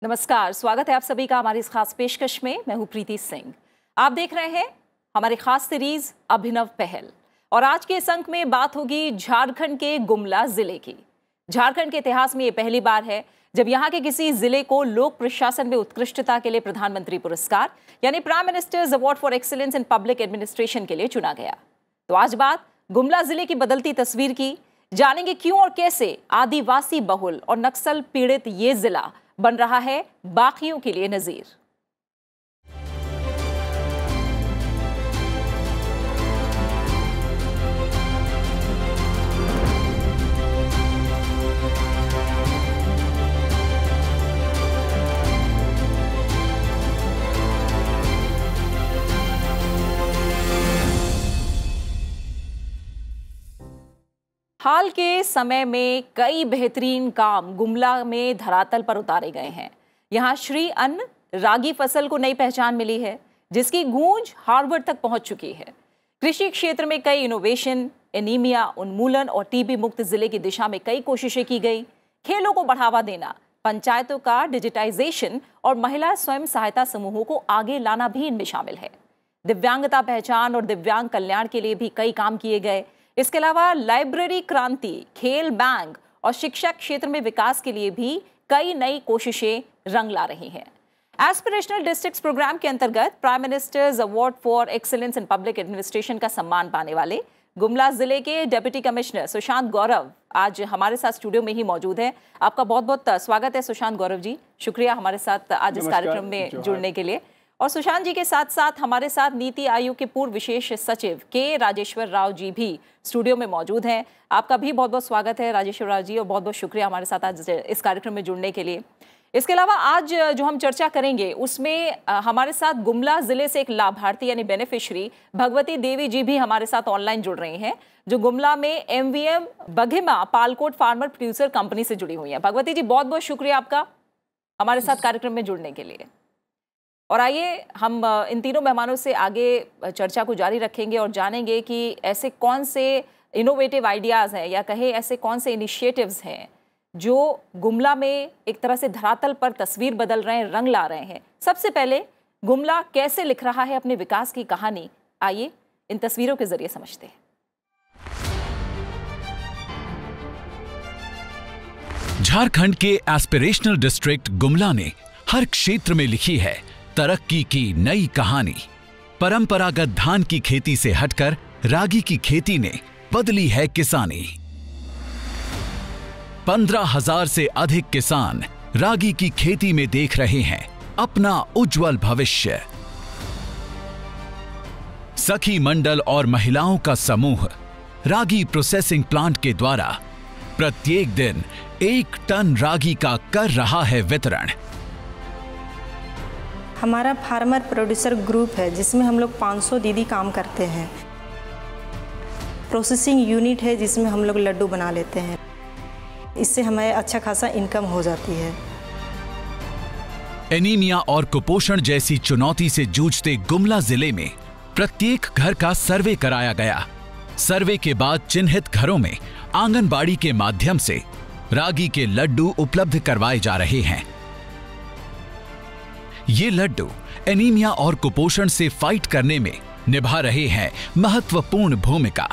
नमस्कार, स्वागत है आप सभी का हमारी इस खास पेशकश में। मैं हूं प्रीति सिंह। आप देख रहे हैं हमारी खास सीरीज अभिनव पहल और आज के इस अंक में बात होगी झारखंड के गुमला जिले की। झारखंड के इतिहास में ये पहली बार है जब यहाँ के किसी जिले को लोक प्रशासन में उत्कृष्टता के लिए प्रधानमंत्री पुरस्कार यानी prime ministers award for excellence in public administration के लिए चुना गया। तो आज बात गुमला जिले की बदलती तस्वीर की, जानेंगे क्यों और कैसे आदिवासी बहुल और नक्सल पीड़ित ये जिला बन रहा है बाकियों के लिए नजीर। हाल के समय में कई बेहतरीन काम गुमला में धरातल पर उतारे गए हैं। यहाँ श्री अन्न रागी फसल को नई पहचान मिली है जिसकी गूंज हार्वर्ड तक पहुंच चुकी है। कृषि क्षेत्र में कई इनोवेशन, एनीमिया उन्मूलन और टीबी मुक्त जिले की दिशा में कई कोशिशें की गई। खेलों को बढ़ावा देना, पंचायतों का डिजिटाइजेशन और महिला स्वयं सहायता समूहों को आगे लाना भी इनमें शामिल है। दिव्यांगता पहचान और दिव्यांग कल्याण के लिए भी कई काम किए गए। इसके अलावा लाइब्रेरी क्रांति, खेल बैंक और शिक्षा क्षेत्र में विकास के लिए भी कई नई कोशिशें रंग ला रही हैं। एस्पिरेशनल डिस्ट्रिक्ट्स प्रोग्राम के अंतर्गत prime ministers award for excellence in public administration का सम्मान पाने वाले गुमला जिले के डिप्टी कमिश्नर सुशांत गौरव आज हमारे साथ स्टूडियो में ही मौजूद है। आपका बहुत बहुत स्वागत है सुशांत गौरव जी, शुक्रिया हमारे साथ आज इस कार्यक्रम में जुड़ने के लिए। और सुशांत जी के साथ साथ हमारे साथ नीति आयोग के पूर्व विशेष सचिव के राजेश्वर राव जी भी स्टूडियो में मौजूद हैं। आपका भी बहुत बहुत स्वागत है राजेश्वर राव जी और बहुत बहुत शुक्रिया हमारे साथ आज इस कार्यक्रम में जुड़ने के लिए। इसके अलावा आज जो हम चर्चा करेंगे उसमें हमारे साथ गुमला जिले से एक लाभार्थी यानी बेनिफिशरी भगवती देवी जी भी हमारे साथ ऑनलाइन जुड़ रही हैं, जो गुमला में MVM Baghema Palkot farmer producer company से जुड़ी हुई है। भगवती जी बहुत बहुत शुक्रिया आपका हमारे साथ कार्यक्रम में जुड़ने के लिए। और आइए हम इन तीनों मेहमानों से आगे चर्चा को जारी रखेंगे और जानेंगे कि ऐसे कौन से इनोवेटिव आइडियाज़ हैं या कहे ऐसे कौन से इनिशिएटिव्स हैं जो गुमला में एक तरह से धरातल पर तस्वीर बदल रहे हैं, रंग ला रहे हैं। सबसे पहले गुमला कैसे लिख रहा है अपने विकास की कहानी, आइए इन तस्वीरों के जरिए समझते हैं। झारखंड के एस्पिरेशनल डिस्ट्रिक्ट गुमला ने हर क्षेत्र में लिखी है तरक्की की नई कहानी। परंपरागत धान की खेती से हटकर रागी की खेती ने बदली है किसानी। 15,000 से अधिक किसान रागी की खेती में देख रहे हैं अपना उज्जवल भविष्य। सखी मंडल और महिलाओं का समूह रागी प्रोसेसिंग प्लांट के द्वारा प्रत्येक दिन 1 टन रागी का कर रहा है वितरण। हमारा फार्मर प्रोड्यूसर ग्रुप है जिसमें हम लोग 500 दीदी काम करते हैं। प्रोसेसिंग यूनिट है जिसमें हम लोग लड्डू बना लेते हैं। इससे हमें अच्छा खासा इनकम हो जाती है। एनीमिया और कुपोषण जैसी चुनौती से जूझते गुमला जिले में प्रत्येक घर का सर्वे कराया गया। सर्वे के बाद चिन्हित घरों में आंगनबाड़ी के माध्यम से रागी के लड्डू उपलब्ध करवाए जा रहे हैं। ये लड्डू एनीमिया और कुपोषण से फाइट करने में निभा रहे हैं महत्वपूर्ण भूमिका।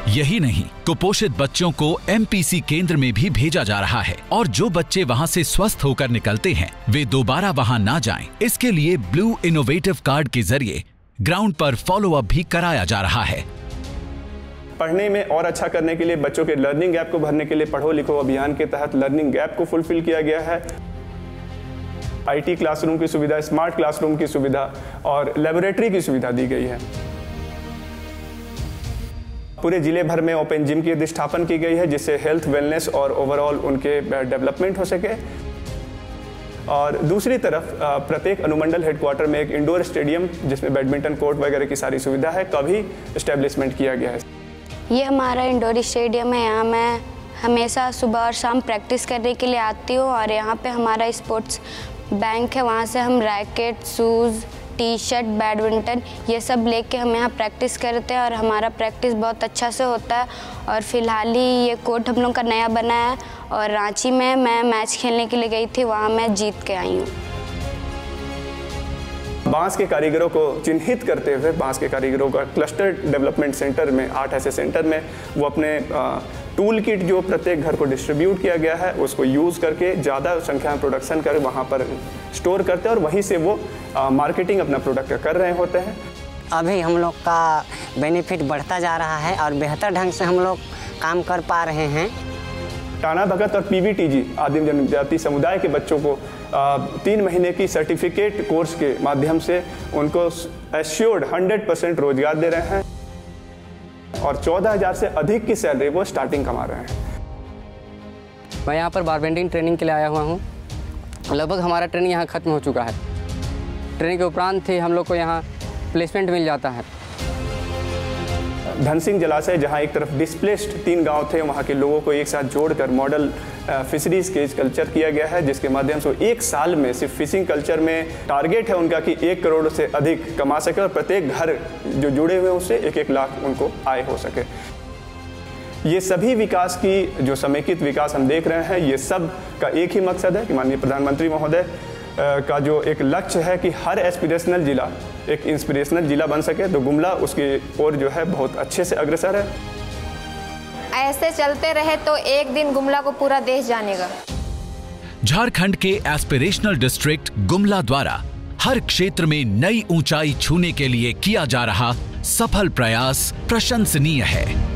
यही नहीं, कुपोषित बच्चों को MPC केंद्र में भी भेजा जा रहा है और जो बच्चे वहां से स्वस्थ होकर निकलते हैं वे दोबारा वहां ना जाएं। इसके लिए ब्लू इनोवेटिव कार्ड के जरिए ग्राउंड पर फॉलो अप भी कराया जा रहा है। पढ़ने में और अच्छा करने के लिए बच्चों के लर्निंग गैप को भरने के लिए पढ़ो लिखो अभियान के तहत लर्निंग गैप को फुलफिल किया गया है। IT क्लासरूम की सुविधा, स्मार्ट क्लासरूम की सुविधा और लेबोरेटरी की सुविधा दी गई है। पूरे जिले भर में ओपन जिम की अधिष्ठापन की गई है जिससे हेल्थ, वेलनेस और ओवरऑल उनके डेवलपमेंट हो सके। और दूसरी तरफ प्रत्येक अनुमंडल हेडक्वार्टर में एक इंडोर स्टेडियम जिसमें बैडमिंटन कोर्ट वगैरह की सारी सुविधा है का भी एस्टेब्लिशमेंट किया गया है। ये हमारा इंडोर स्टेडियम है। यहाँ मैं हमेशा सुबह और शाम प्रैक्टिस करने के लिए आती हूँ और यहाँ पे हमारा स्पोर्ट्स बैंक है, वहाँ से हम racket, shoes, T shirt, badminton ये सब लेके हम यहाँ प्रैक्टिस करते हैं और हमारा प्रैक्टिस बहुत अच्छा से होता है। और फिलहाल ही ये कोर्ट हम लोग का नया बना है और रांची में मैं मैच खेलने के लिए गई थी, वहाँ मैं जीत के आई हूँ। बांस के कारीगरों को चिन्हित करते हुए बांस के कारीगरों का क्लस्टर डेवलपमेंट सेंटर में 8 ऐसे सेंटर में वो अपने टूल किट जो प्रत्येक घर को डिस्ट्रीब्यूट किया गया है उसको यूज़ करके ज़्यादा संख्या में प्रोडक्शन कर वहाँ पर स्टोर करते हैं और वहीं से वो मार्केटिंग अपना प्रोडक्ट का कर रहे होते हैं। अभी हम लोग का बेनिफिट बढ़ता जा रहा है और बेहतर ढंग से हम लोग काम कर पा रहे हैं। टाना भगत और PVTG आदिम जनजाति समुदाय के बच्चों को 3 महीने की सर्टिफिकेट कोर्स के माध्यम से उनको एश्योर्ड 100% रोजगार दे रहे हैं और 14,000 से अधिक की सैलरी वो स्टार्टिंग कमा रहे हैं। मैं यहाँ पर बारबेंडिंग ट्रेनिंग के लिए आया हुआ हूँ। लगभग हमारा ट्रेनिंग यहाँ ख़त्म हो चुका है। ट्रेनिंग के उपरांत ही हम लोग को यहाँ प्लेसमेंट मिल जाता है। धनसिंह जलाशय जहां एक तरफ डिस्प्लेस्ड 3 गांव थे वहां के लोगों को एक साथ जोड़कर मॉडल फिशरीज केज कल्चर किया गया है, जिसके माध्यम से 1 साल में सिर्फ फिशिंग कल्चर में टारगेट है उनका कि 1 करोड़ से अधिक कमा सके और प्रत्येक घर जो जुड़े हुए हैं उससे 1-1 लाख उनको आय हो सके। ये सभी विकास की जो समेकित विकास हम देख रहे हैं ये सब का एक ही मकसद है कि माननीय प्रधानमंत्री महोदय का जो एक लक्ष्य है कि हर एस्पिरेशनल जिला एक इंस्पिरेशनल जिला बन सके, तो गुमला उसकी ओर जो है बहुत अच्छे से अग्रसर है। ऐसे चलते रहे तो एक दिन गुमला को पूरा देश जानेगा। झारखंड के एस्पिरेशनल डिस्ट्रिक्ट गुमला द्वारा हर क्षेत्र में नई ऊंचाई छूने के लिए किया जा रहा सफल प्रयास प्रशंसनीय है।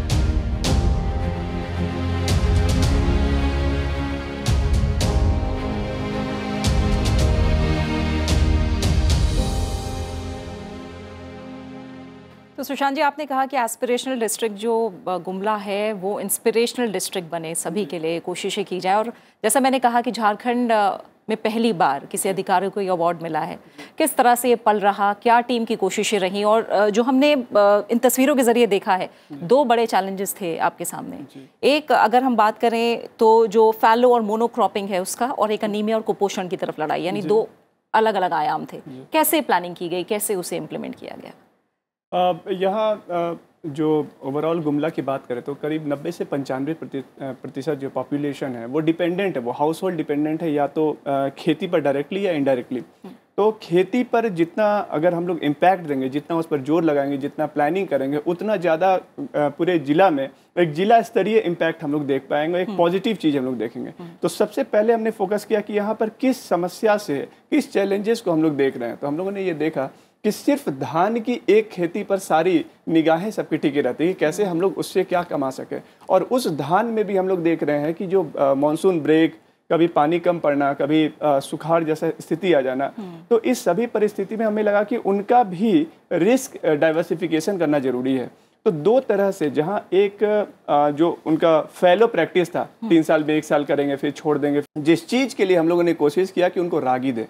तो सुशांत जी, आपने कहा कि एस्पिरेशनल डिस्ट्रिक्ट जो गुमला है वो इंस्पिरेशनल डिस्ट्रिक्ट बने, सभी के लिए कोशिशें की जाए। और जैसा मैंने कहा कि झारखंड में पहली बार किसी अधिकारी को ये अवार्ड मिला है, किस तरह से ये पल रहा, क्या टीम की कोशिशें रहीं? और जो हमने इन तस्वीरों के जरिए देखा है 2 बड़े चैलेंजेस थे आपके सामने। एक अगर हम बात करें तो जो फैलो और मोनोक्रॉपिंग है उसका, और एक अनीमिया और कुपोषण की तरफ लड़ाई, यानी 2 अलग अलग आयाम थे। कैसे प्लानिंग की गई, कैसे उसे इम्प्लीमेंट किया गया? यहाँ जो ओवरऑल गुमला की बात करें तो करीब 90 से 95% जो पॉपुलेशन है वो डिपेंडेंट है, वो हाउस होल्ड डिपेंडेंट है, या तो खेती पर डायरेक्टली या इनडायरेक्टली। तो खेती पर जितना अगर हम लोग इम्पैक्ट देंगे, जितना उस पर जोर लगाएंगे, जितना प्लानिंग करेंगे, उतना ज़्यादा पूरे ज़िला में एक जिला स्तरीय इम्पैक्ट हम लोग देख पाएंगे, एक पॉजिटिव चीज़ हम लोग देखेंगे। तो सबसे पहले हमने फोकस किया कि यहाँ पर किस समस्या से, किस चैलेंजेस को हम लोग देख रहे हैं। तो हम लोगों ने ये देखा कि सिर्फ धान की एक खेती पर सारी निगाहें सबकी टिकी रहती है, कैसे हम लोग उससे क्या कमा सके। और उस धान में भी हम लोग देख रहे हैं कि जो मॉनसून ब्रेक, कभी पानी कम पड़ना, कभी सुखाड़ जैसा स्थिति आ जाना, तो इस सभी परिस्थिति में हमें लगा कि उनका भी रिस्क डाइवर्सिफिकेशन करना जरूरी है। तो 2 तरह से, जहाँ एक जो उनका फैलो प्रैक्टिस था, 3 साल में 1 साल करेंगे फिर छोड़ देंगे, जिस चीज़ के लिए हम लोगों ने कोशिश किया कि उनको रागी दें,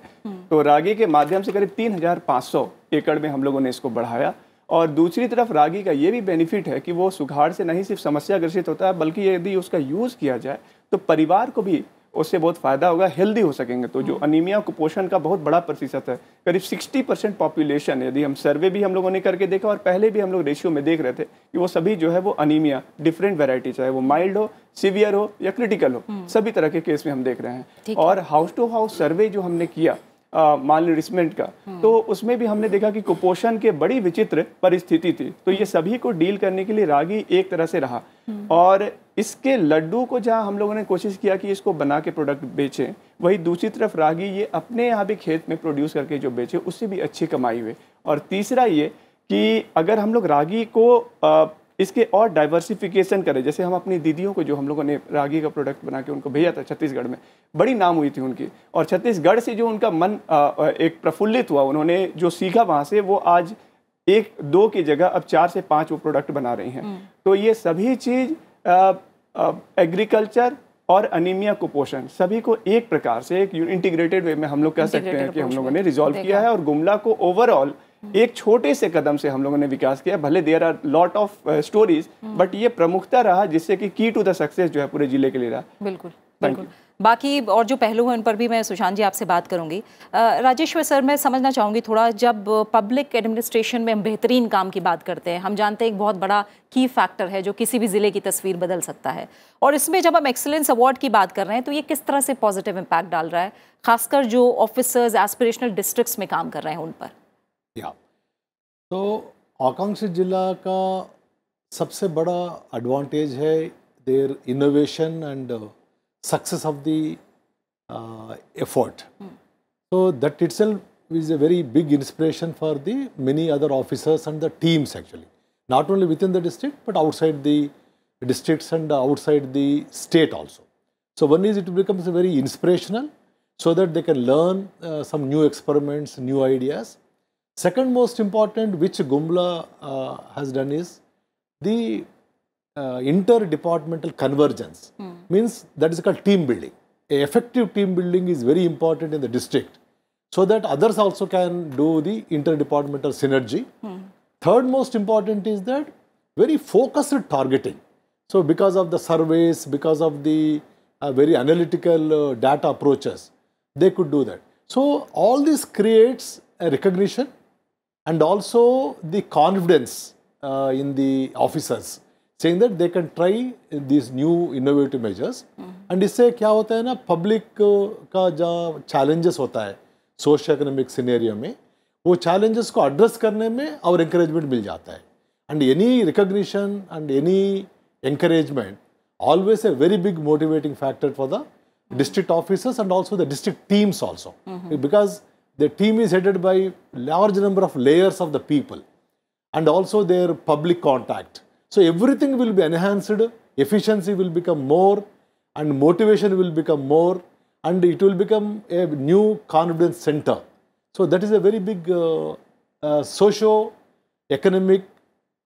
तो रागी के माध्यम से करीब 3,500 एकड़ में हम लोगों ने इसको बढ़ाया। और दूसरी तरफ रागी का ये भी बेनिफिट है कि वो सुखाड़ से नहीं सिर्फ समस्या ग्रसित होता है, बल्कि यदि उसका यूज़ किया जाए तो परिवार को भी उससे बहुत फ़ायदा होगा, हेल्दी हो सकेंगे। तो जो अनीमिया कुपोषण का बहुत बड़ा प्रतिशत है, करीब 60% पॉपुलेशन, यदि हम सर्वे भी हम लोगों ने करके देखा और पहले भी हम लोग रेशियो में देख रहे थे कि वो सभी जो है वो अनीमिया डिफरेंट वैरायटी, चाहे वो माइल्ड हो, सीवियर हो या क्रिटिकल हो, सभी तरह के केस में हम देख रहे हैं। और हाउस टू हाउस सर्वे जो हमने किया मालन्यूरिशमेंट का, तो उसमें भी हमने देखा कि कुपोषण के बड़ी विचित्र परिस्थिति थी। तो ये सभी को डील करने के लिए रागी एक तरह से रहा। और इसके लड्डू को जहाँ हम लोगों ने कोशिश किया कि इसको बना के प्रोडक्ट बेचें, वही दूसरी तरफ रागी ये अपने यहाँ भी खेत में प्रोड्यूस करके जो बेचे, उससे भी अच्छी कमाई हुई। और तीसरा ये कि अगर हम लोग रागी को इसके और डाइवर्सिफिकेशन करें, जैसे हम अपनी दीदियों को जो हम लोगों ने रागी का प्रोडक्ट बना के उनको भेजा था छत्तीसगढ़ में, बड़ी नाम हुई थी उनकी, और छत्तीसगढ़ से जो उनका मन एक प्रफुल्लित हुआ, उन्होंने जो सीखा वहाँ से, वो आज 1-2 की जगह अब 4 से 5 वो प्रोडक्ट बना रही हैं। तो ये सभी चीज़ एग्रीकल्चर और अनीमिया कुपोषण सभी को एक प्रकार से एक इंटीग्रेटेड वे में हम लोग कह सकते हैं कि हम लोगों ने रिजॉल्व किया है। और गुमला को ओवरऑल एक छोटे से कदम से हम लोगों ने विकास किया। भले there are lot of stories, but ये प्रमुखता रहा जिससे कि की टू द सक्सेस जो है पूरे जिले के लिए रहा। बिल्कुल। बिल्कुल। बाकी और जो पहलू हैं उन पर भी मैं सुशांत जी आपसे बात करूंगी। राजेश्वर सर, मैं समझना चाहूँगी थोड़ा, जब पब्लिक एडमिनिस्ट्रेशन में हम बेहतरीन काम की बात करते हैं, हम जानते हैं एक बहुत बड़ा की फैक्टर है जो किसी भी ज़िले की तस्वीर बदल सकता है, और इसमें जब हम एक्सीलेंस अवार्ड की बात कर रहे हैं तो ये किस तरह से पॉजिटिव इम्पैक्ट डाल रहा है, खासकर जो ऑफिसर्स एस्पिरेशनल डिस्ट्रिक्ट्स में काम कर रहे हैं उन पर? तो आकांक्षी जिला का सबसे बड़ा एडवांटेज है their innovation and success of the effort. So that itself is a very big inspiration for the many other officers and the teams actually. Not only within the district but outside the districts and outside the state also. So one is it becomes very inspirational so that they can learn some new experiments, new ideas. Second most important which Gumbla has done is the interdepartmental convergence. Means that is called team building. A effective team building is very important in the district so that others also can do the interdepartmental synergy. Third most important is that very focused targeting. So because of the surveys, because of the very analytical data approaches, they could do that. So all this creates a recognition and also the confidence in the officers, saying that they can try these new innovative measures. And इससे क्या होता है ना, public का जो challenges होता है social economic scenario में, वो challenges को address करने में और encouragement मिल जाता है. And any recognition and any encouragement always a very big motivating factor for the district officers and also the district teams also. Because the team is headed by large number of layers of the people and also their public contact. So everything will be enhanced, efficiency will become more and motivation will become more and it will become a new confidence center. So that is a very big socio-economic,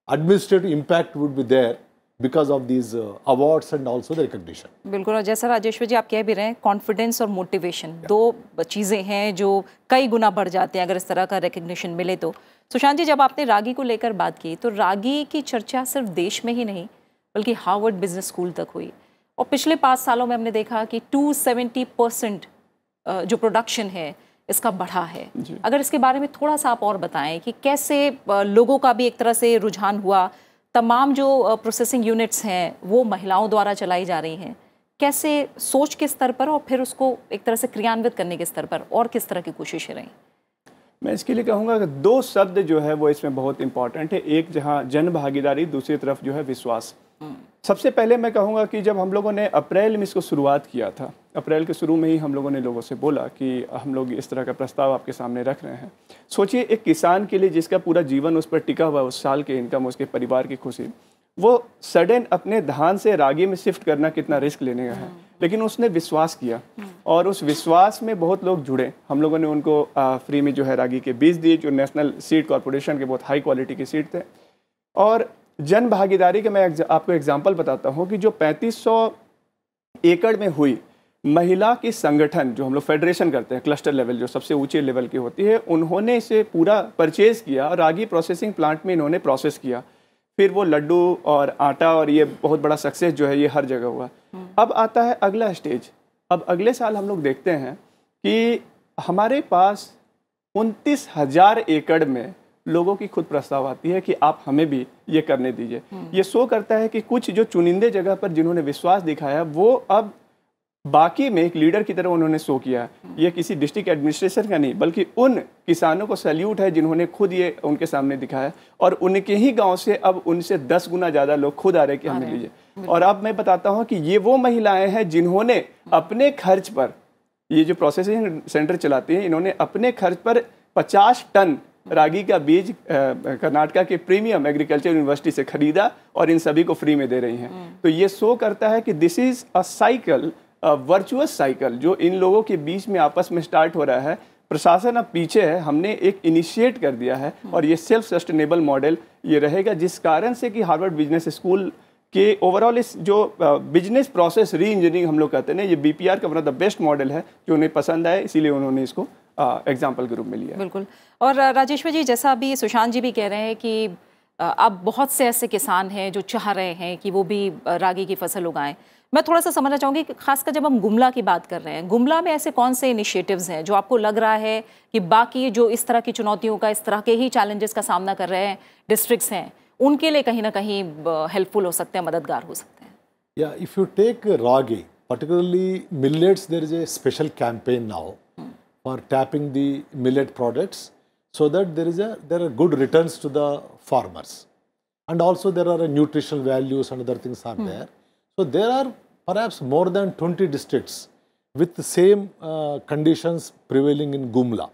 administrative impact would be there because of these awards and also the recognition. बिल्कुल, और जैसा राजेश्वर जी आप कह भी रहे हैं, confidence और motivation दो चीज़ें हैं जो कई गुना बढ़ जाते हैं अगर इस तरह का रिकग्निशन मिले तो। सुशांत जी, जब आपने रागी को लेकर बात की तो रागी की चर्चा सिर्फ देश में ही नहीं बल्कि हार्वर्ड बिजनेस स्कूल तक हुई, और पिछले 5 सालों में हमने देखा कि 270% जो प्रोडक्शन है इसका बढ़ा है। अगर इसके बारे में थोड़ा सा आप और बताएं कि कैसे लोगों का भी एक तरह से रुझान हुआ, तमाम जो प्रोसेसिंग यूनिट्स हैं वो महिलाओं द्वारा चलाई जा रही हैं, कैसे सोच के स्तर पर और फिर उसको एक तरह से क्रियान्वित करने के स्तर पर और किस तरह की कोशिशें रहीं? मैं इसके लिए कहूँगा कि 2 शब्द जो है वो इसमें बहुत इंपॉर्टेंट है। एक जहाँ जन भागीदारी, दूसरी तरफ जो है विश्वास। सबसे पहले मैं कहूँगा कि जब हम लोगों ने अप्रैल में इसको शुरुआत किया था, अप्रैल के शुरू में ही हम लोगों ने लोगों से बोला कि हम लोग इस तरह का प्रस्ताव आपके सामने रख रहे हैं। सोचिए एक किसान के लिए जिसका पूरा जीवन उस पर टिका हुआ, उस साल के इनकम, उसके परिवार की खुशी, वो सडन अपने धान से रागी में शिफ्ट करना कितना रिस्क लेने का है, लेकिन उसने विश्वास किया और उस विश्वास में बहुत लोग जुड़े। हम लोगों ने उनको फ्री में जो है रागी के बीज दिए जो नेशनल सीड कॉर्पोरेशन के बहुत हाई क्वालिटी के सीड थे। और जन भागीदारी के मैं आपको एग्जांपल बताता हूं कि जो 3500 एकड़ में हुई महिला की संगठन जो हम लोग फेडरेशन करते हैं, क्लस्टर लेवल जो सबसे ऊंचे लेवल की होती है, उन्होंने इसे पूरा परचेज किया और रागी प्रोसेसिंग प्लांट में इन्होंने प्रोसेस किया। फिर वो लड्डू और आटा और ये बहुत बड़ा सक्सेस जो है ये हर जगह हुआ। अब आता है अगला स्टेज। अब अगले साल हम लोग देखते हैं कि हमारे पास 29,000 एकड़ में लोगों की खुद प्रस्ताव आती है कि आप हमें भी ये करने दीजिए। ये शो करता है कि कुछ जो चुनिंदे जगह पर जिन्होंने विश्वास दिखाया वो अब बाकी में एक लीडर की तरह उन्होंने शो किया। ये किसी डिस्ट्रिक्ट एडमिनिस्ट्रेशन का नहीं बल्कि उन किसानों को सैल्यूट है जिन्होंने खुद ये उनके सामने दिखाया, और उनके ही गांव से अब उनसे 10 गुना ज़्यादा लोग खुद आ रहे कि हमें लीजिए। और अब मैं बताता हूँ कि ये वो महिलाएं हैं जिन्होंने अपने खर्च पर, ये जो प्रोसेसिंग सेंटर चलाती हैं, इन्होंने अपने खर्च पर 50 टन रागी का बीज कर्नाटका के प्रीमियम एग्रीकल्चर यूनिवर्सिटी से खरीदा और इन सभी को फ्री में दे रही हैं। तो ये शो करता है कि this is a cycle, virtuous cycle जो इन लोगों के बीच में आपस में स्टार्ट हो रहा है। प्रशासन अब पीछे है, हमने एक इनिशिएट कर दिया है और ये सेल्फ सस्टेनेबल मॉडल ये रहेगा, जिस कारण से कि हार्वर्ड बिजनेस स्कूल के ओवरऑल इस जो बिजनेस प्रोसेस री इंजीनियरिंग हम लोग कहते हैं ना, ये BPR का one of the best model है जो उन्हें पसंद आए, इसीलिए उन्होंने इसको एग्जाम्पल के रूप में लिया। बिल्कुल। और राजेश्वर जी, जैसा अभी सुशांत जी भी कह रहे हैं कि अब बहुत से ऐसे किसान हैं जो चाह रहे हैं कि वो भी रागी की फसल उगाएं, मैं थोड़ा सा समझना चाहूँगी कि खासकर जब हम गुमला की बात कर रहे हैं, गुमला में ऐसे कौन से इनिशिएटिव्स हैं जो आपको लग रहा है कि बाकी जो इस तरह की चुनौतियों का, इस तरह के ही चैलेंजेस का सामना कर रहे हैं डिस्ट्रिक्ट्स हैं, उनके लिए कहीं ना कहीं हेल्पफुल हो सकते हैं, मददगार हो सकते हैं? Yeah, if you take Ragi, particularly millets, there is a special campaign now for tapping the millet products, so that there are good returns to the farmers, and also there are nutritional values and other things are there. So there are perhaps more than 20 districts with the same conditions prevailing in Gumla.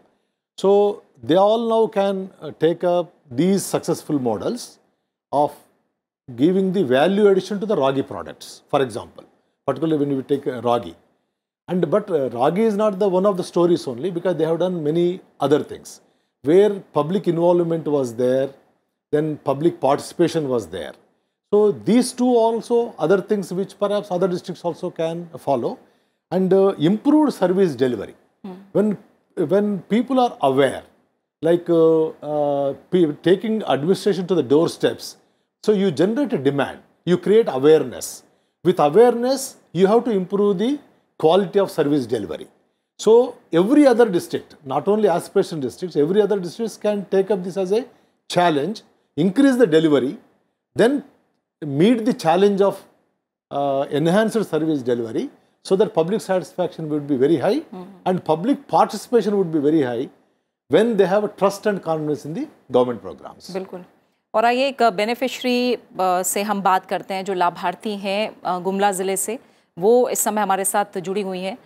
So they all now can take up these successful models of giving the value addition to the Ragi products, for example, particularly when we take Ragi. But Ragi is not the one of the stories only, because they have done many other things where public involvement was there, then public participation was there. So these two also other things which perhaps other districts also can follow, and improved service delivery. When people are aware, like taking administration to the doorsteps, so you generate a demand, you create awareness. With awareness, you have to improve the quality of service delivery. So every other district, not only aspiration districts, every other districts can take up this as a challenge, increase the delivery, then meet the challenge of enhanced service delivery, so that public satisfaction would be very high and public participation would be very high when they have a trust and confidence in the government programs. बिल्कुल। और आइए एक beneficiary से हम बात करते हैं, जो लाभार्थी हैं गुमला ज़िले से, वो इस समय हमारे साथ जुड़ी हुई हैं।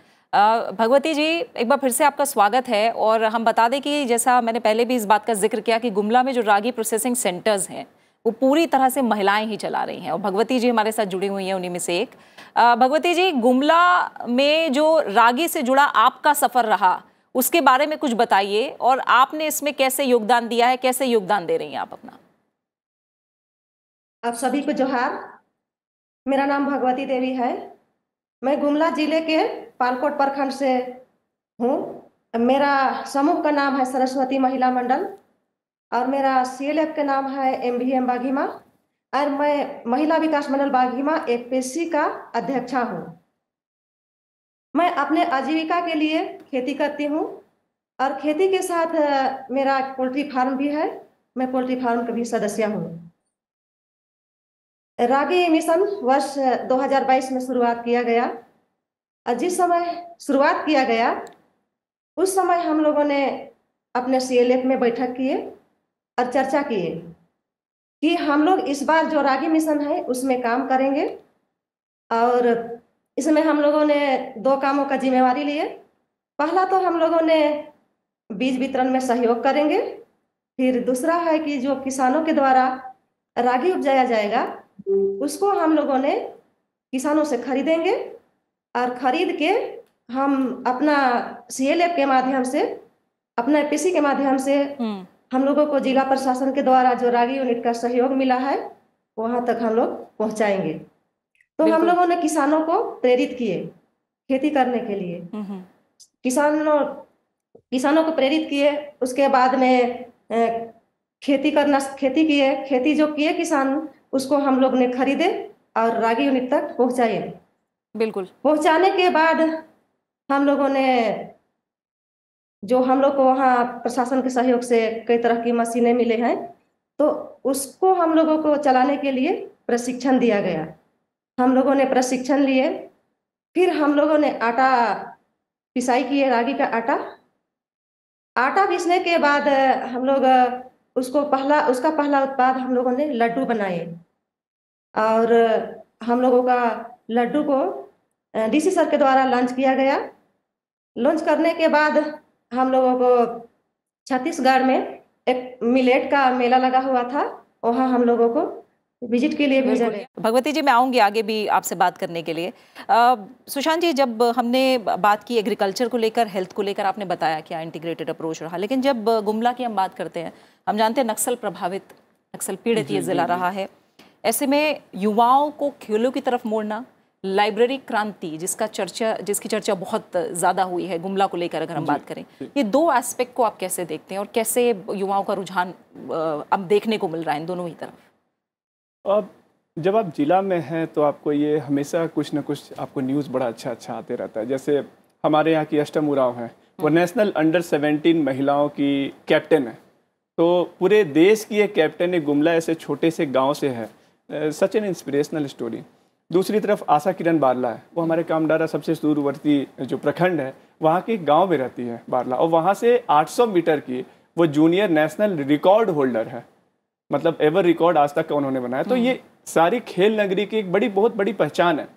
भगवती जी, एक बार फिर से आपका स्वागत है। और हम बता दें कि जैसा मैंने पहले भी इस बात का जिक्र किया कि गुमला में जो रागी प्रोसेसिंग सेंटर्स हैं वो पूरी तरह से महिलाएं ही चला रही हैं, और भगवती जी हमारे साथ जुड़ी हुई हैं उन्हीं में से एक। भगवती जी, गुमला में जो रागी से जुड़ा आपका सफ़र रहा, उसके बारे में कुछ बताइए, और आपने इसमें कैसे योगदान दिया है, कैसे योगदान दे रही हैं आप अपना? आप सभी को जोहार। मेरा नाम भगवती देवी है। मैं गुमला जिले के पालकोट प्रखंड से हूँ। मेरा समूह का नाम है सरस्वती महिला मंडल, और मेरा CLF का नाम है MVM बाघीमा, और मैं महिला विकास मंडल बाघीमा FPC का अध्यक्षा हूँ। मैं अपने आजीविका के लिए खेती करती हूँ, और खेती के साथ मेरा पोल्ट्री फार्म भी है। मैं पोल्ट्री फार्म का भी सदस्य हूँ। रागी मिशन वर्ष 2022 में शुरुआत किया गया, और जिस समय शुरुआत किया गया उस समय हम लोगों ने अपने CLF में बैठक किए और चर्चा किए कि हम लोग इस बार जो रागी मिशन है उसमें काम करेंगे। और इसमें हम लोगों ने 2 कामों का जिम्मेवारी लिए। पहला तो हम लोगों ने बीज वितरण में सहयोग करेंगे, फिर दूसरा है कि जो किसानों के द्वारा रागी उपजाया जाएगा उसको हम लोगों ने किसानों से खरीदेंगे, और खरीद के हम अपना CLF के माध्यम से, अपना FPC के माध्यम से हम लोगों को जिला प्रशासन के द्वारा जो रागी यूनिट का सहयोग मिला है वहां तक हम लोग पहुंचाएंगे। तो हम लोगों ने किसानों को प्रेरित किए खेती करने के लिए। किसानों को प्रेरित किए, उसके बाद में खेती किए। खेती जो किए किसान, उसको हम लोग ने खरीदे और रागी यूनिट तक पहुंचाए। बिल्कुल। पहुंचाने के बाद हम लोगों ने, जो हम लोग को वहाँ प्रशासन के सहयोग से कई तरह की मशीनें मिले हैं, तो उसको हम लोगों को चलाने के लिए प्रशिक्षण दिया गया। हम लोगों ने प्रशिक्षण लिए, फिर हम लोगों ने आटा पिसाई किए, रागी का आटा पीसने के बाद हम लोग उसका पहला उत्पाद हम लोगों ने लड्डू बनाए, और हम लोगों का लड्डू को DC सर के द्वारा लॉन्च किया गया। लॉन्च करने के बाद हम लोगों को छत्तीसगढ़ में एक मिलेट का मेला लगा हुआ था, वहाँ हम लोगों को विजिट के लिए भेजा गया। भगवती जी, मैं आऊँगी आगे भी आपसे बात करने के लिए। सुशांत जी, जब हमने बात की एग्रीकल्चर को लेकर, हेल्थ को लेकर, आपने बताया क्या इंटीग्रेटेड अप्रोच रहा, लेकिन जब गुमला की हम बात करते हैं, हम जानते हैं नक्सल प्रभावित, नक्सल पीड़ित ये ज़िला रहा है। ऐसे में युवाओं को खेलों की तरफ मोड़ना, लाइब्रेरी क्रांति जिसकी चर्चा बहुत ज़्यादा हुई है गुमला को लेकर, अगर हम बात करें, ये 2 एस्पेक्ट को आप कैसे देखते हैं, और कैसे युवाओं का रुझान अब देखने को मिल रहा है इन दोनों ही तरफ? जब आप जिला में हैं तो आपको ये हमेशा कुछ ना कुछ आपको न्यूज़ बड़ा अच्छा आते रहता है। जैसे हमारे यहाँ की अष्टम उरांव हैं, वो नेशनल अंडर 17 महिलाओं की कैप्टन है। तो पूरे देश की एक कैप्टन है, गुमला ऐसे छोटे से गांव से है। Such an inspirational story. दूसरी तरफ आशा किरण बारला है, वो हमारे कामडारा सबसे दूरवर्ती जो प्रखंड है वहाँ के गांव में रहती है बारला, और वहाँ से 800 मीटर की वो जूनियर नेशनल रिकॉर्ड होल्डर है, मतलब एवर रिकॉर्ड आज तक का उन्होंने बनाया। तो ये सारी खेल नगरी की एक बहुत बड़ी पहचान है।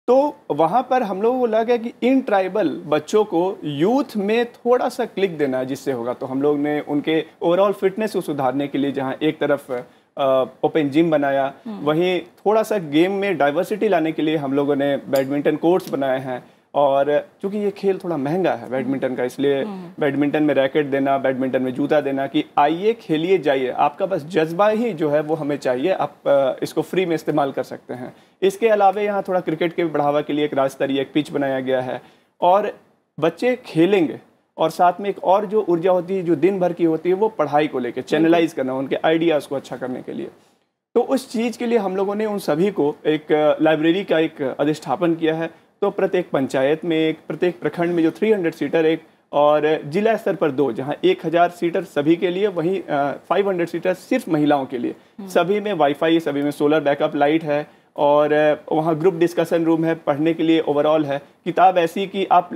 तो वहाँ पर हम लोगों को लगा कि इन ट्राइबल बच्चों को यूथ में थोड़ा सा क्लिक देना है जिससे होगा। तो हम लोग ने उनके ओवरऑल फिटनेस को सुधारने के लिए जहाँ एक तरफ ओपन जिम बनाया, वहीं थोड़ा सा गेम में डाइवर्सिटी लाने के लिए हम लोगों ने बैडमिंटन कोर्ट्स बनाए हैं। और चूंकि ये खेल थोड़ा महंगा है बैडमिंटन का, इसलिए बैडमिंटन में रैकेट देना, बैडमिंटन में जूता देना कि आइए खेलिए जाइए, आपका बस जज्बा ही जो है वो हमें चाहिए, आप इसको फ्री में इस्तेमाल कर सकते हैं। इसके अलावा यहाँ थोड़ा क्रिकेट के बढ़ावा के लिए एक राज्य स्तरीय एक पिच बनाया गया है, और बच्चे खेलेंगे और साथ में एक और जो ऊर्जा होती है जो दिन भर की होती है वो पढ़ाई को लेकर चैनलाइज करना, उनके आइडियाज़ को अच्छा करने के लिए। तो उस चीज़ के लिए हम लोगों ने उन सभी को एक लाइब्रेरी का एक अधिष्ठापन किया है। तो प्रत्येक पंचायत में एक, प्रत्येक प्रखंड में जो 300 सीटर एक, और जिला स्तर पर 2, जहां 1000 सीटर सभी के लिए, वहीं 500 सीटर सिर्फ महिलाओं के लिए। सभी में वाईफाई, सभी में सोलर बैकअप लाइट है, और वहाँ ग्रुप डिस्कशन रूम है, पढ़ने के लिए ओवरऑल है। किताब ऐसी कि आप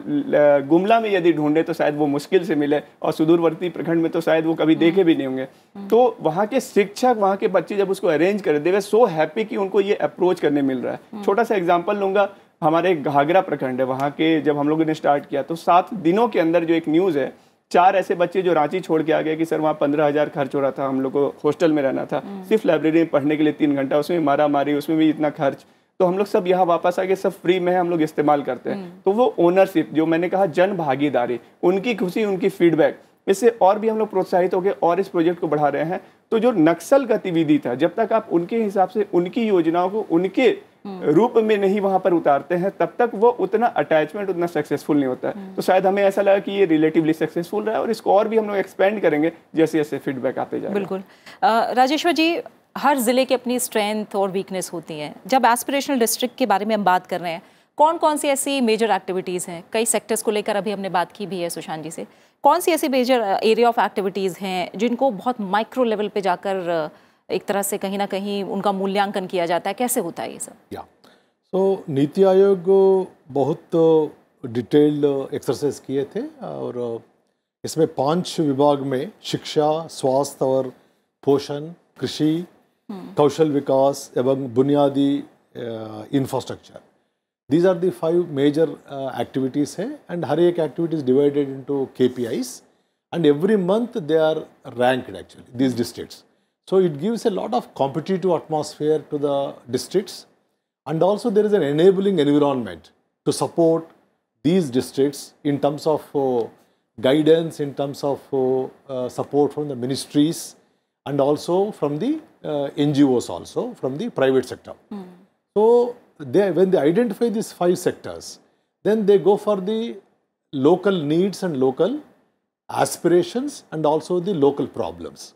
गुमला में यदि ढूंढे तो शायद वो मुश्किल से मिले, और सुदूरवर्ती प्रखंड में तो शायद वो कभी देखे भी नहीं होंगे। तो वहाँ के शिक्षक, वहाँ के बच्चे जब उसको अरेंज कर दे, वे सो हैप्पी कि उनको ये अप्रोच करने मिल रहा है। छोटा सा एग्जाम्पल लूँगा, हमारे घाघरा प्रखंड है, वहाँ के जब हम लोगों ने स्टार्ट किया तो 7 दिनों के अंदर जो एक न्यूज़ है, 4 ऐसे बच्चे जो रांची छोड़ के आ गए कि सर वहाँ 15,000 खर्च हो रहा था, हम लोग को हॉस्टल में रहना था, सिर्फ लाइब्रेरी में पढ़ने के लिए 3 घंटा, उसमें मारा मारी, उसमें भी इतना खर्च। तो हम लोग सब यहाँ वापस आके सब फ्री में हम लोग इस्तेमाल करते हैं। तो वो ओनरशिप, जो मैंने कहा जन भागीदारी, उनकी खुशी, उनकी फीडबैक, इससे और भी हम लोग प्रोत्साहित हो गए और इस प्रोजेक्ट को बढ़ा रहे हैं। तो जो नक्सल गतिविधि था, जब तक आप उनके हिसाब से उनकी योजनाओं को उनके रूप में नहीं वहां पर उतारते हैं, तब तक वो उतना अटैचमेंट, उतना सक्सेसफुल नहीं होता है। तो शायद हमें ऐसा लगा कि ये रिलेटिवली सक्सेसफुल रहा है, और इसको और भी हम लोग एक्सपेंड करेंगे जैसे जैसे फीडबैक आते जाए। बिल्कुल। राजेश्वर जी, हर जिले की अपनी स्ट्रेंथ और वीकनेस होती हैं। जब एस्पिरेशनल डिस्ट्रिक्ट के बारे में हम बात कर रहे हैं, कौन कौन सी ऐसी मेजर एक्टिविटीज़ हैं? कई सेक्टर्स को लेकर अभी हमने बात की भी है सुशांत जी से। कौन सी ऐसी मेजर एरिया ऑफ एक्टिविटीज़ हैं जिनको बहुत माइक्रो लेवल पे जाकर एक तरह से कहीं ना कहीं उनका मूल्यांकन किया जाता है? कैसे होता है ये सब? तो नीति आयोग बहुत डिटेल्ड एक्सरसाइज किए थे, और इसमें 5 विभाग में शिक्षा, स्वास्थ्य और पोषण, कृषि, कौशल विकास एवं बुनियादी infrastructure, these are the 5 major activities हैं। एंड हर एक activity is divided into KPIs, and every month they are ranked actually, these districts. So it gives a lot of competitive atmosphere to the districts, and also there is an enabling environment to support these districts in terms of guidance, in terms of support from the ministries, and also from the NGOs, also from the private sector. So when they identify these 5 sectors, then they go for the local needs and local aspirations, and also the local problems.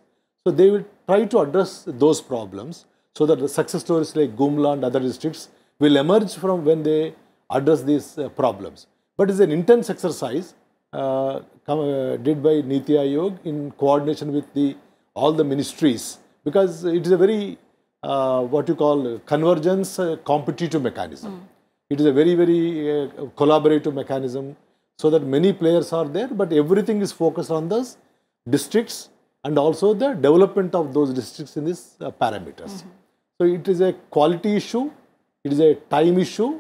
So they will try to address those problems, so that the success stories like Gumla and other districts will emerge from when they address these problems. But it's an intense exercise did by Niti Aayog in coordination with all the ministries, because it is a very what you call convergence competitive mechanism. It is a very, very collaborative mechanism, so that many players are there, but everything is focused on those districts and also the development of those districts in these parameters. So it is a quality issue, it is a time issue,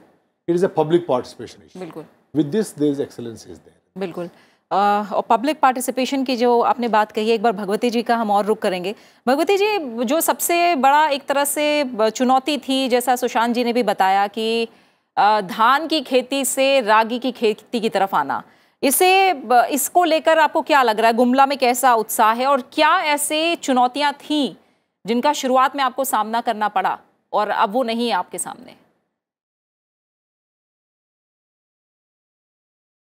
it is a public participation issue. बिल्कुल. With this, there is excellence is there. बिल्कुल. और public participation की जो आपने बात कही है, एक बार भगवती जी का हम और रुक करेंगे। भगवती जी, जो सबसे बड़ा एक तरह से चुनौती थी, जैसा सुशांत जी ने भी बताया कि धान की खेती से रागी की खेती की तरफ आना, इसको लेकर आपको क्या लग रहा है? गुमला में कैसा उत्साह है, और क्या ऐसे चुनौतियां थीं जिनका शुरुआत में आपको सामना करना पड़ा और अब वो नहीं है आपके सामने?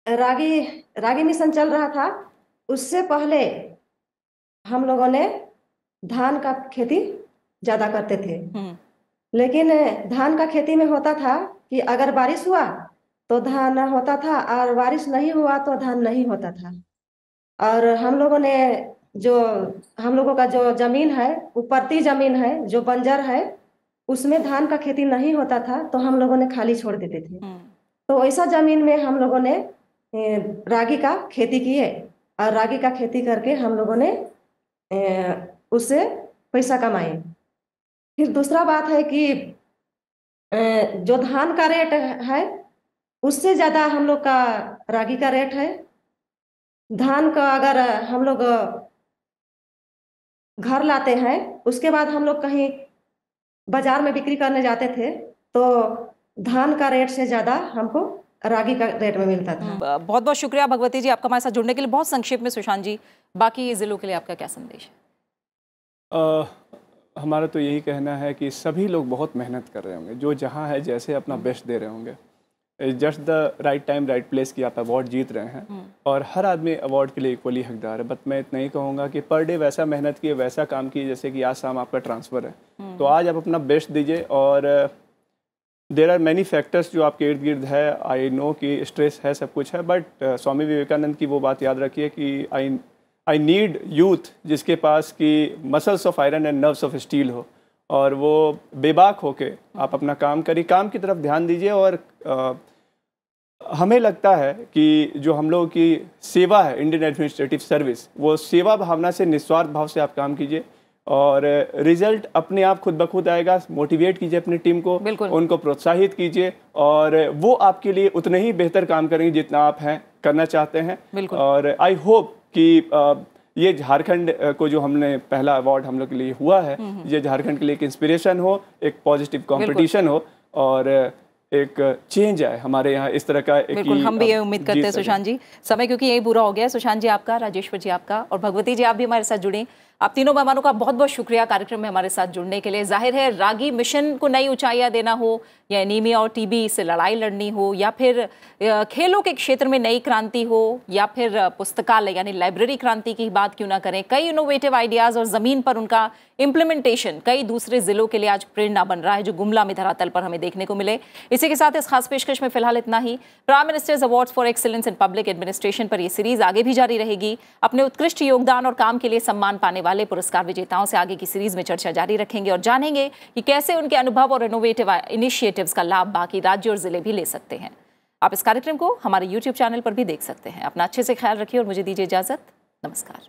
रागी मिशन चल रहा था, उससे पहले हम लोगों ने धान का खेती ज्यादा करते थे। लेकिन धान का खेती में होता था कि अगर बारिश हुआ तो धान होता था और बारिश नहीं हुआ तो धान नहीं होता था। और हम लोगों ने हम लोगों का जो जमीन है वो परती जमीन है, जो बंजर है, उसमें धान का खेती नहीं होता था तो हम लोगों ने खाली छोड़ देते थे। तो ऐसा जमीन में हम लोगों ने रागी का खेती किए और रागी का खेती करके हम लोगों ने उससे पैसा कमाए। फिर दूसरा बात है कि जो धान का रेट है उससे ज़्यादा हम लोग का रागी का रेट है। धान का अगर हम लोग घर लाते हैं उसके बाद हम लोग कहीं बाजार में बिक्री करने जाते थे तो धान का रेट से ज़्यादा हमको रागी का रेट में मिलता था। बहुत बहुत शुक्रिया भगवती जी आपका हमारे साथ जुड़ने के लिए। बहुत संक्षेप में सुशांत जी, बाकी ज़िलों के लिए आपका क्या संदेश है? हमारा तो यही कहना है कि सभी लोग बहुत मेहनत कर रहे होंगे, जो जहाँ है जैसे अपना बेस्ट दे रहे होंगे। Just the right time right place की आप अवार्ड जीत रहे हैं और हर आदमी अवार्ड के लिए इक्वली हकदार है। बट मैं इतना ही कहूँगा कि पर डे वैसा मेहनत किए, वैसा काम किए जैसे कि आज शाम आपका ट्रांसफ़र है। तो आज आप अपना बेस्ट दीजिए और देयर आर मैनी फैक्टर्स जो आपके इर्द गिर्द है। आई नो कि स्ट्रेस है, सब कुछ है, बट स्वामी विवेकानंद की वो बात याद रखिए कि आई नीड यूथ जिसके पास कि muscles of iron and nerves of steel हो और वो बेबाक होके आप अपना काम करिए, काम की तरफ ध्यान दीजिए। और हमें लगता है कि जो हम लोगों की सेवा है, इंडियन एडमिनिस्ट्रेटिव सर्विस, वो सेवा भावना से, निस्वार्थ भाव से आप काम कीजिए और रिजल्ट अपने आप खुद ब खुद आएगा। मोटिवेट कीजिए अपनी टीम को, उनको प्रोत्साहित कीजिए और वो आपके लिए उतने ही बेहतर काम करेंगे जितना आप करना चाहते हैं। और आई होप कि ये झारखंड को जो हमने पहला अवार्ड हम लोग के लिए हुआ है, ये झारखंड के लिए एक इंस्पिरेशन हो, एक पॉजिटिव कंपटीशन हो और एक चेंज आए हमारे यहाँ इस तरह का। बिल्कुल, हम भी ये उम्मीद करते हैं सुशांत जी। समय क्योंकि यही पूरा हो गया है। सुशांत जी आपका, राजेश्वर जी आपका और भगवती जी आप भी हमारे साथ जुड़े। आप तीनों मेहमानों का बहुत बहुत शुक्रिया कार्यक्रम में हमारे साथ जुड़ने के लिए। जाहिर है रागी मिशन को नई ऊंचाइयां देना हो या एनीमिया और टीबी से लड़ाई लड़नी हो या फिर खेलों के क्षेत्र में नई क्रांति हो या फिर पुस्तकालय यानी लाइब्रेरी क्रांति की बात क्यों ना करें, कई इनोवेटिव आइडियाज और जमीन पर उनका इम्प्लीमेंटेशन कई दूसरे जिलों के लिए आज प्रेरणा बन रहा है जो गुमला में धरातल पर हमें देखने को मिले। इसी के साथ इस खास पेशकश में फिलहाल इतना ही। Prime ministers awards for excellence in public administration पर यह सीरीज आगे भी जारी रहेगी। अपने उत्कृष्ट योगदान और काम के लिए सम्मान पाने वाले पुरस्कार विजेताओं से आगे की सीरीज में चर्चा जारी रखेंगे और जानेंगे कि कैसे उनके अनुभव और इनोवेटिव इनिशिएटिव्स का लाभ बाकी राज्य और जिले भी ले सकते हैं। आप इस कार्यक्रम को हमारे YouTube चैनल पर भी देख सकते हैं। अपना अच्छे से ख्याल रखिए और मुझे दीजिए इजाजत। नमस्कार।